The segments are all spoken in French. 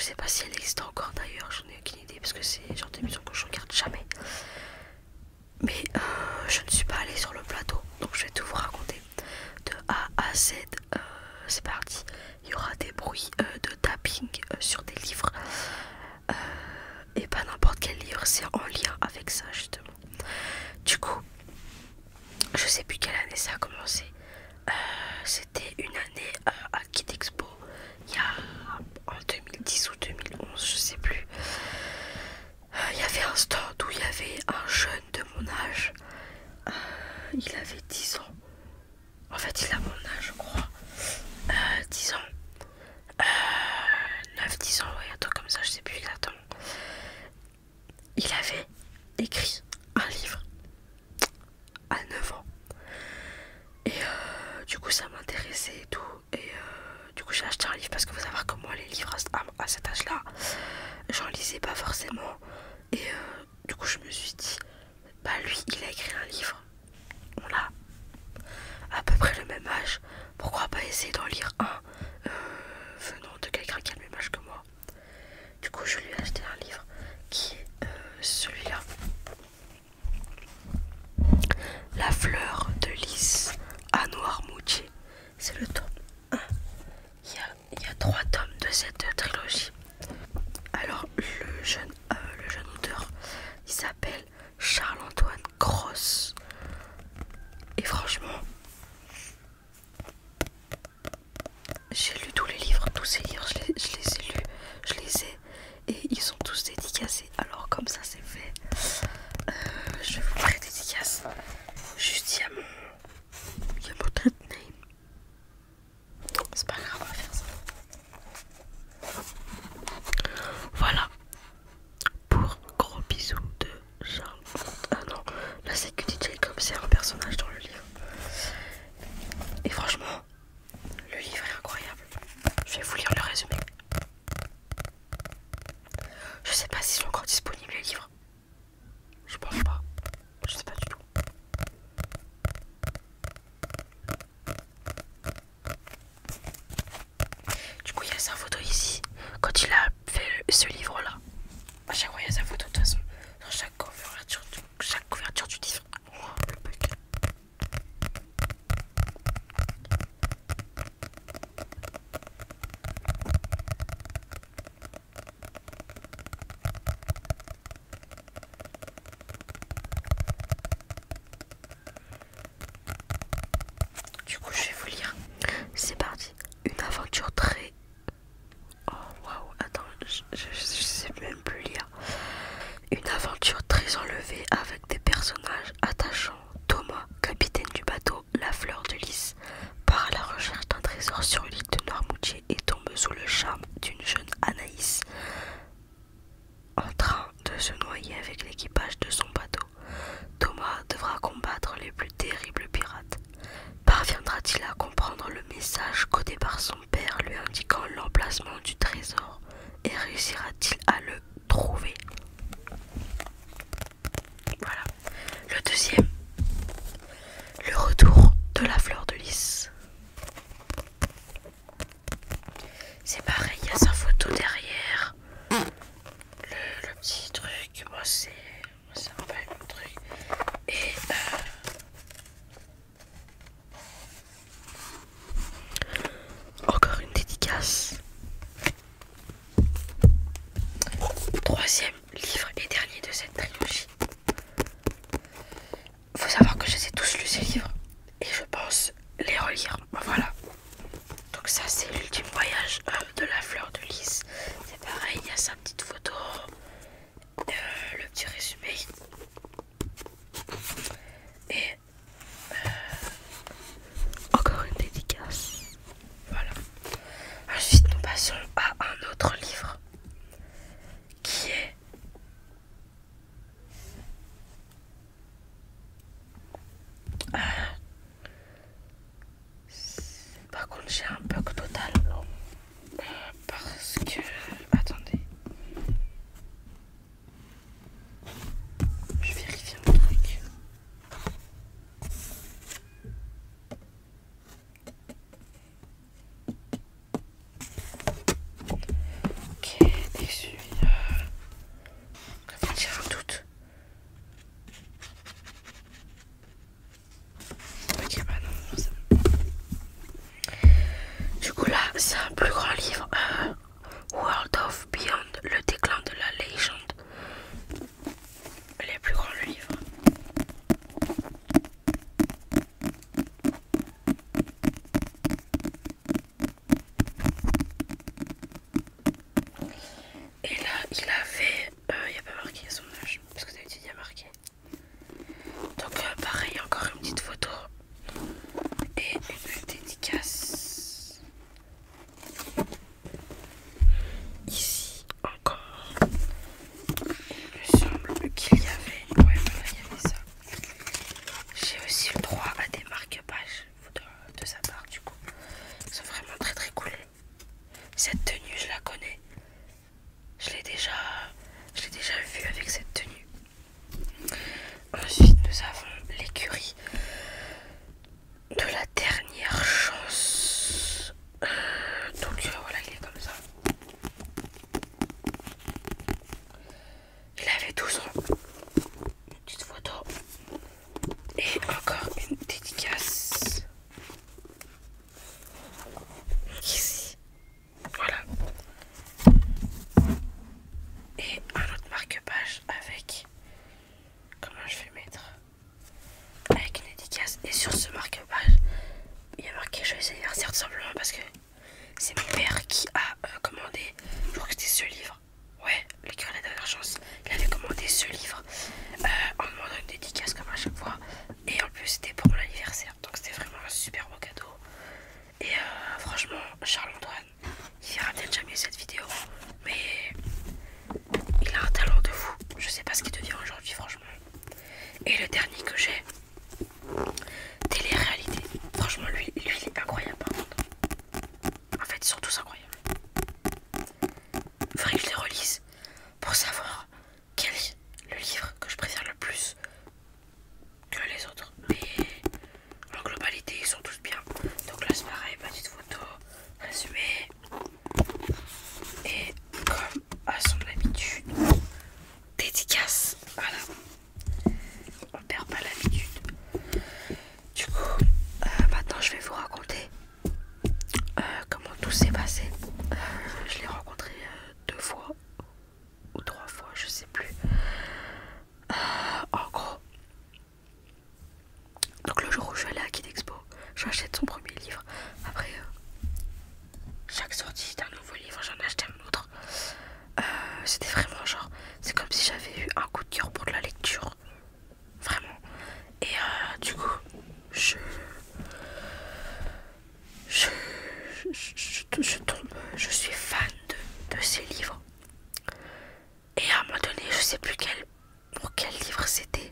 sais pas si elle existe encore d'ailleurs, j'en ai aucune idée parce que c'est le genre d'émission que je regarde jamais. Mais je ne suis pas allée sur le plateau, donc je vais tout vous raconter de A à Z. C'est parti. Il y aura des bruits de tapping sur des livres. Et pas n'importe quel livre, c'est en lien avec ça justement. Du coup, je sais plus quelle année ça a commencé. C'était une année à Kid Expo, il y a en 2010 ou 2011, je sais plus. Il y avait un stand où il y avait un jeune de mon âge. Il avait 10 ans. En fait, il a mon âge, je crois. 10 ans. 9-10 ans, ouais, un truc comme ça, je sais plus exactement. Il avait écrit un livre à 9 ans. Et du coup, ça m'intéressait et tout. Et du coup, j'ai acheté un livre parce que faut savoir que moi, les livres à cet âge-là, j'en lisais pas forcément. Et du coup, je me suis dit, bah lui, il a écrit un livre. On a à peu près le même âge. Pourquoi pas essayer d'en lire un venant de quelqu'un qui a le même âge que moi. Du coup, je lui ai acheté un livre qui est celui-là. La fleur de lys à Noirmoutier. C'est le tome 1. Il y a 3 tomes de cette trilogie. Alors, le jeune auteur, il s'appelle Charles-Antoine Cross. Et franchement, j'ai lu tous les livres, tous ces livres, je les ai lus, je les ai, et ils sont tous dédicacés. Alors comme ça c'est fait, je vais vous faire des dédicaces. Juste il y a mon trade name. C'est pas grave, on va faire ça. Voilà. Pour gros bisous de Charles. Ah non, là c'est que DJ Jacob, c'est un personnage dans le livre. Et franchement, le livre est incroyable. Je vais vous lire le résumé. Je sais pas s'ils sont encore disponibles les livres. Je pense pas. Je sais pas du tout. Du coup, il y a sa photo ici. Quand il a fait ce livre-là, à chaque fois, il y a sa photo de toute façon. Dans chaque couverture du livre. Oh, le bug. Du coup, je vais vous lire. C'est parti. Une aventure très... Oh, waouh. Attends, je sais même plus lire. Une aventure très enlevée avec des personnages attachants. Thomas, capitaine du bateau La Fleur de Lys, part à la recherche d'un trésor sur l'île de Noirmoutier et tombe sous le charme d'une jeune Anaïs, en train de se noyer avec l'équipage de son bateau. Thomas devra combattre les plus terribles pirates. Parviendra-t-il à comprendre le message codé par son père lui indiquant l'emplacement du trésor et réussira-t-il à le trouver? Voilà. Le deuxième, le retour de la fleur de lys. C'est pareil, il y a sa photo derrière. Le petit truc, moi c'est un peu mon truc. Et encore une dédicace. Troisième livre et dernier de cette trilogie. Faut savoir que je les ai tous lus ces livres et je pense les relire. Voilà. Donc ça c'est l'ultime voyage de la fleur de lys. C'est pareil, il y a sa petite photo, le petit résumé et encore une dédicace. Voilà. Ensuite nous passons à un autre livre qui est par contre j'ai un bug total. Cette tenue, je la connais. Je l'ai déjà vue avec cette tenue. Ensuite, nous avons l'écurie de la dernière chance. Donc voilà, il est comme ça. Il avait 12 ans. Une petite photo. Et encore une dédicace. Ici. Voilà. Et un autre marque-page avec... Comment je vais mettre? Avec une dédicace. Et sur ce marque-page, il y a marqué joyeux anniversaire tout simplement parce que c'est mon père qui a commandé. Je crois que c'était ce livre. Ouais, l'écurie de la dernière chance. Il avait commandé ce livre en demandant une dédicace comme à chaque fois. Et en plus c'était pour mon anniversaire. Donc c'était vraiment un super beau cadeau. Et franchement, Charles-Antoine, il verra peut-être jamais cette vidéo. Mais il a un talent de fou. Je sais pas ce qu'il devient aujourd'hui franchement. Et le dernier que j'ai, télé-réalité. Franchement lui il est incroyable par contre. En fait ils sont tous incroyables. Faudrait que je les relise pour savoir quel est le livre que je préfère le plus que les autres. Mais en globalité ils sont tous bien. Donc là c'est pareil, petite photo, résumé. Et comme à son habitude, dédicace. Voilà. On perd pas l'habitude. Du coup, maintenant je vais vous raconter comment tout s'est passé. Je l'ai rencontré 2 fois ou 3 fois, je sais plus. En gros, donc le jour où je suis allée à Kid Expo, j'achète son premier livre. Après, chaque sortie d'un nouveau livre, j'en achetais un autre. C'était vraiment genre, c'est comme si j'avais eu un coup de cœur pour de la lecture. Vraiment. Et du coup, je suis fan de ces livres. Et à un moment donné, je sais plus pour quel livre c'était.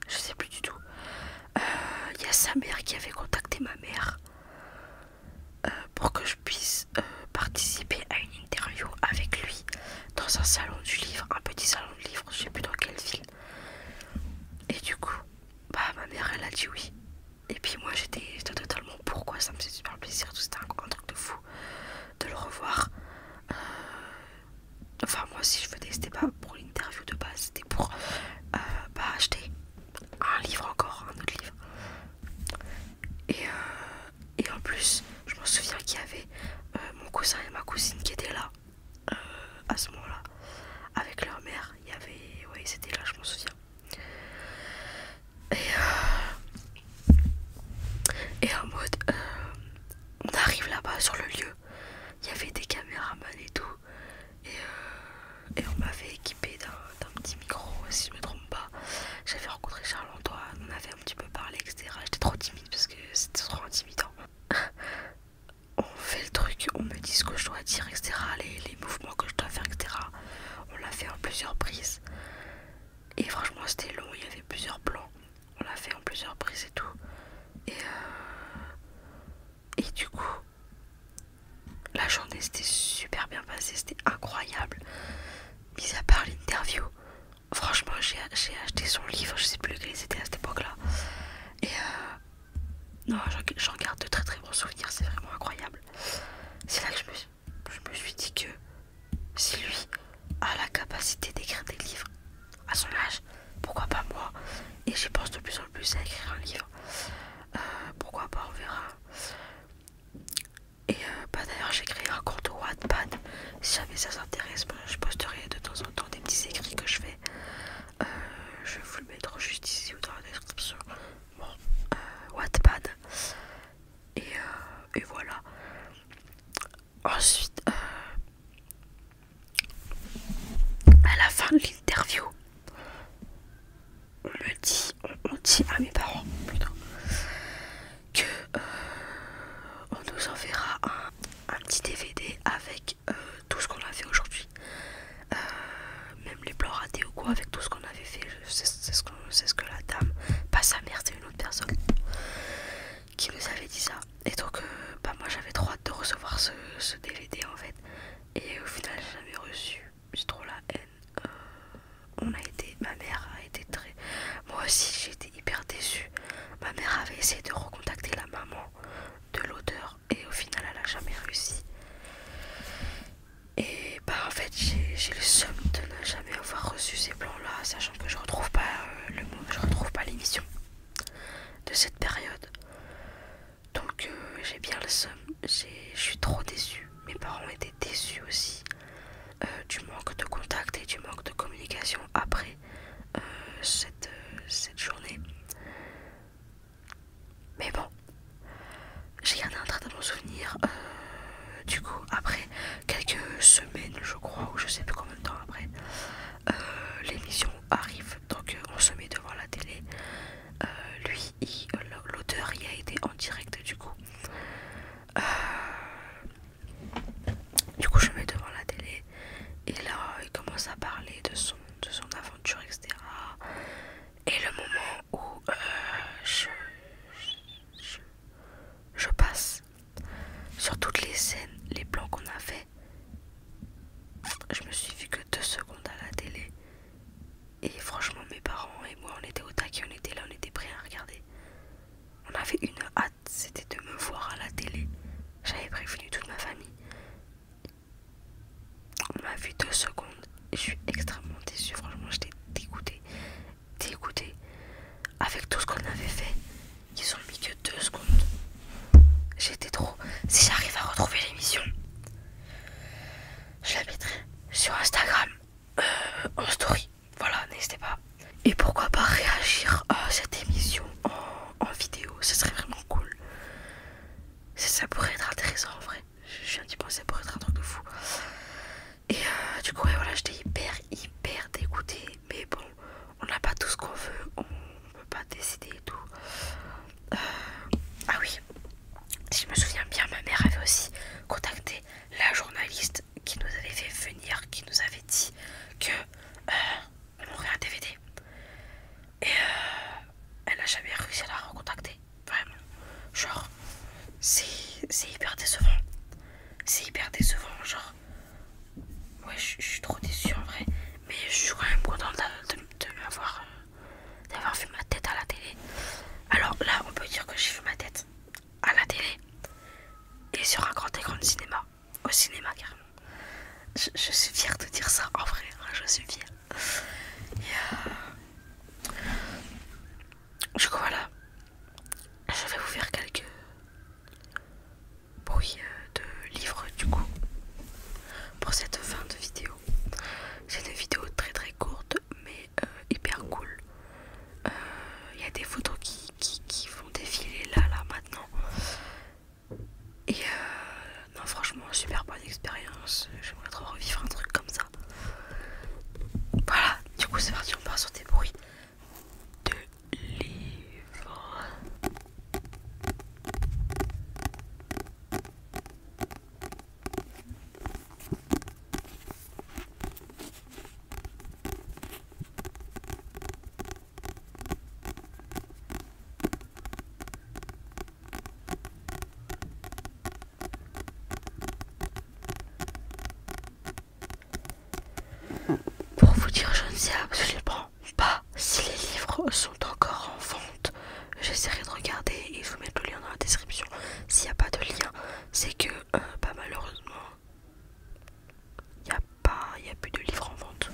Je sais plus du tout. Il y a sa mère qui avait contacté ma mère pour que je puisse participer à une interview avec lui dans un salon du livre, un petit salon de livres, je sais plus dans quelle ville. Et du coup, bah ma mère elle a dit oui. Et puis moi j'étais totalement pourquoi, ça me faisait super plaisir, tout c'était un truc de fou de le revoir. Enfin moi si je venais c'était pas pour l'interview de base, c'était pour acheter un livre encore, un autre livre. Et en plus je me souviens qu'il y avait mon cousin et ma cousine qui étaient là à ce moment là avec leur mère. Il y avait, ouais c'était là, je m'en souviens. Et en mode on arrive là-bas sur le lieu, il y avait des caméramans et tout. Et on m'avait équipé d'un petit micro, si je me trompe pas. J'avais rencontré Charles-Antoine, on avait un petit peu parlé, etc. J'étais trop timide parce que c'était trop intimidant. On fait le truc, on me dit ce que je dois dire, etc. Les mouvements que je dois faire, etc. On l'a fait en plusieurs prises. Et franchement c'était long, il y avait plusieurs plans. On l'a fait en plusieurs prises et tout. Et du coup, la journée s'était super bien passée, c'était incroyable. Mis à part l'interview, franchement j'ai acheté son livre, je sais plus lequel c'était à cette époque là. Et non, j'en garde de très très bons souvenirs, c'est vraiment incroyable. C'est là que je me suis dit que si lui a la capacité d'écrire des livres à son âge, pourquoi pas moi? Et j'y pense de plus en plus à écrire un livre. Pourquoi pas, on verra. Et d'ailleurs j'ai créé un compte Wattpad. Si jamais ça s'intéresse, je posterai de temps en temps des petits écrits que je fais. Je vais vous le mettre juste ici ou dans la description. Bon, Wattpad. Et voilà. Ensuite, à la fin de l'interview, on dit à mes parents plutôt que on nous enverra un petit DVD avec tout ce qu'on a fait aujourd'hui. Même les plans ratés ou quoi, avec tout ce qu'on avait fait. C'est ce que la dame, pas sa mère, c'est une autre personne qui nous avait dit ça. Et donc moi j'avais trop hâte de recevoir ce DVD en coup, après quelques semaines, je crois, ou je sais plus combien de temps après, l'émission arrive. Donc on se met devant la télé. Lui, l'auteur y a été en direct du coup. Euh, du coup, je me mets devant la télé et là, il commence à parler de son aventure, etc. Et le moment où je, je passe sur toutes les scènes, les plans qu'on a fait, je me suis vu que 2 secondes à la télé. Et franchement, mes parents et moi, on était au taquet, on était là, on était prêts à regarder. On avait une hâte, c'était de me voir à la télé. J'avais prévenu toute ma famille. On m'a vu 2 secondes et je suis extrêmement déçue. Franchement, j'étais dégoûtée. Dégoûtée. Avec tout ce qu'on avait fait, ils ont mis que 2 secondes. J'étais trop. Si j'arrive à retrouver l'émission, je la mettrai sur Instagram en story. Voilà, n'hésitez pas. Et pourquoi pas réagir à cette émission en vidéo, ce serait vraiment cool. Ça pourrait être intéressant en vrai. Je viens d'y penser, ça pourrait être un truc de fou. Et du coup, ouais, voilà, j'étais hyper dégoûtée. Mais bon, on n'a pas tout ce qu'on veut, on peut pas décider et tout. Ah oui, si je me souviens bien, ma mère avait aussi contacté la journaliste qui nous avait fait venir, qui nous avait dit que on aurait un DVD. Et elle n'a jamais réussi à la recontacter. Vraiment. Genre, c'est hyper décevant. C'est hyper décevant, genre. Ouais, je suis trop déçue en vrai. Mais je suis quand même contente d'avoir vu ma tête à la télé. Alors là, on peut dire que j'ai vu ma tête à la télé et sur un grand écran de cinéma. Au cinéma, carrément. Je suis fière de dire ça en vrai. Je suis fière. Et du coup, voilà. Je vais vous faire quelques bruits de livres du coup pour cette fin de vidéo. C'est une vidéo très courte mais hyper cool. Il y a des photos qui vont défiler là maintenant. Et non, franchement, super bonne expérience. J'aimerais trop revivre un truc comme ça. Voilà, du coup c'est parti, on part sur des bruits de livres. Pour vous dire, je ne sais absolument pas si les livres sont encore en vente. J'essaierai de regarder et je vous mettre le lien dans la description. S'il n'y a pas de lien, c'est que bah, malheureusement, il n'y a plus de livres en vente.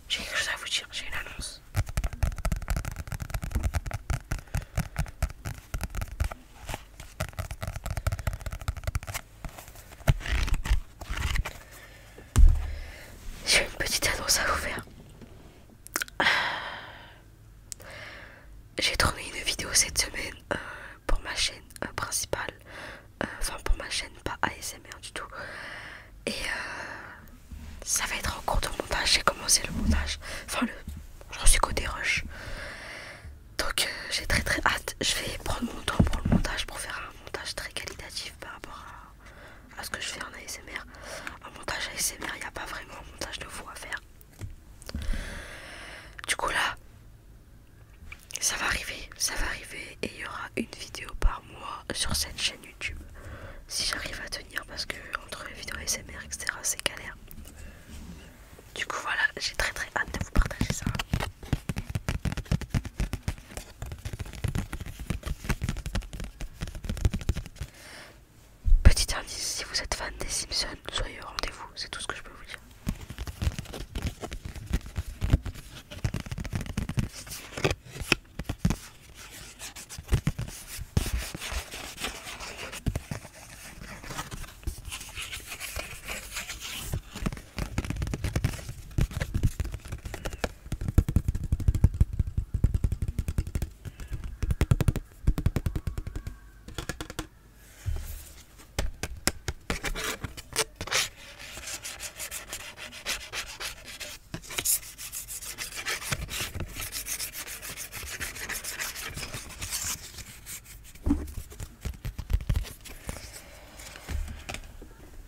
J'ai quelque chose à vous dire, j'ai une annonce. J'ai une petite annonce à vous faire. J'ai tourné une vidéo cette semaine pour ma chaîne principale. Enfin pour ma chaîne, pas ASMR du tout. Et ça va être en cours de montage. J'ai commencé le montage. Enfin j'en suis côté rush. Donc j'ai très hâte. Je vais prendre mon temps pour le montage, pour faire un montage très qualitatif par rapport à ce que je fais en ASMR. Un montage ASMR, il n'y a pas vraiment un montage de fou à faire. Du coup là, ça va arriver et il y aura une vidéo par mois sur cette chaîne YouTube. Si j'arrive à tenir, parce que entre les vidéos ASMR, etc., c'est galère. Du coup voilà, j'ai très hâte de vous partager ça. Petit indice, si vous êtes fan des Simpsons, soyez au rendez-vous, c'est tout ce que je peux vous dire.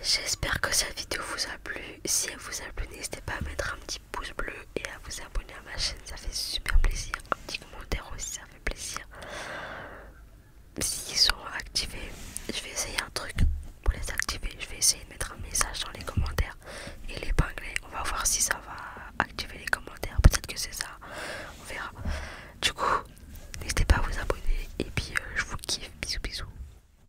J'espère que cette vidéo vous a plu. Si elle vous a plu, n'hésitez pas à mettre un petit pouce bleu et à vous abonner à ma chaîne, ça fait super plaisir. Un petit commentaire aussi, ça fait plaisir. S'ils sont activés